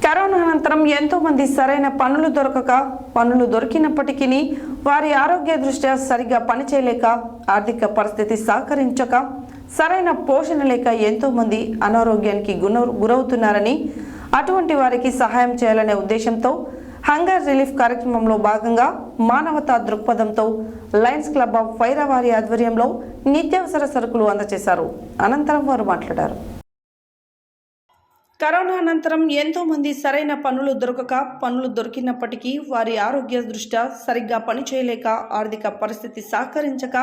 Corona అనంతరం ఎంతో మంది సరైన పనులు దొరకక, పనులు దొరికినప్పటికీ వారి ఆరోగ్య దృష్ట్యా సరిగ్గా పనిచేయలేక, ఆర్థిక పరిస్థితి సహకరించక, సరైన పోషణ లేక ఎంతో మంది అనారోగ్యానికి గురవుతున్నారని, అటువంటి వారికి సహాయం చేయాలనే ఉద్దేశంతో హంగర్ రిలీఫ్ కార్యక్రమంలో భాగంగా మానవతా దృక్పథంతో లయన్స్ క్లబ్ ఆఫ్ వైరావారి ఆధ్వర్యంలో నిత్యావసర సరుకులు అందజేశారు. అనంతరం వారు మాట్లాడారు. కరోనా అనంతరం ఎంతో మంది సరైన పనులు దొరకక, పనులు దొరికినప్పటికీ వారి ఆరోగ్య దృష్ట్యా సరిగ్గా పనిచేయలేక, ఆర్థిక పరిస్థితి సహకరించక,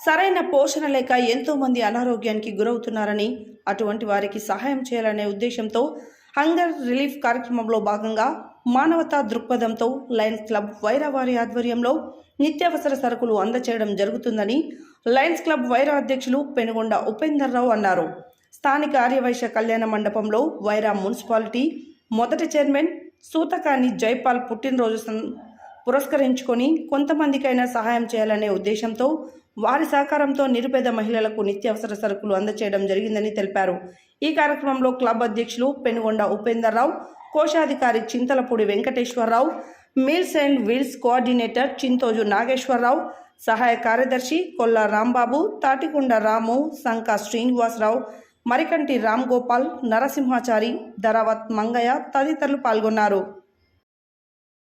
సరైన పోషణ లేక ఎంతో మంది అనారోగ్యానికి గురవుతున్నారని, అటువంటి వారికి సహాయం చేయాలనే ఉద్దేశంతో హంగర్ రిలీఫ్ కార్యక్రమంలో భాగంగా మానవతా దృక్పథంతో లయన్స్ క్లబ్ వైరావారి ఆధ్వర్యంలో నిత్యావసర సరుకులు అందచేయడం జరుగుతుందని లయన్స్ క్లబ్ వైరా అధ్యక్షులు పెనుగొండ ఉపేందర్ రావు అన్నారు. స్థానిక ఆర్యవైశ్య కళ్యాణ మండపంలో వైరా మున్సిపాలిటీ మొదటి చైర్మన్ సూతకాని జైపాల్ పుట్టినరోజు పురస్కరించుకొని కొంతమందికైనా సహాయం చేయాలనే ఉద్దేశంతో వారి సహకారంతో నిరుపేద మహిళలకు నిత్యావసర సరుకులు అందచేయడం జరిగిందని తెలిపారు. ఈ కార్యక్రమంలో క్లబ్ అధ్యక్షులు పెనుగొండ ఉపేందర్ రావు, కోశాధికారి Chintalapudi Venkateswararao, meals and wheels coordinator Chintoju Nageswararao, సహాయ కార్యదర్శి కొల్ల రాంబాబు, తాటికొండ రాము, సంకా శ్రీనివాసరావు, మరికంటి రామ్ గోపాల్, నరసింహాచారి, ధరావత్ మంగయ్య తదితరులు పాల్గొన్నారు.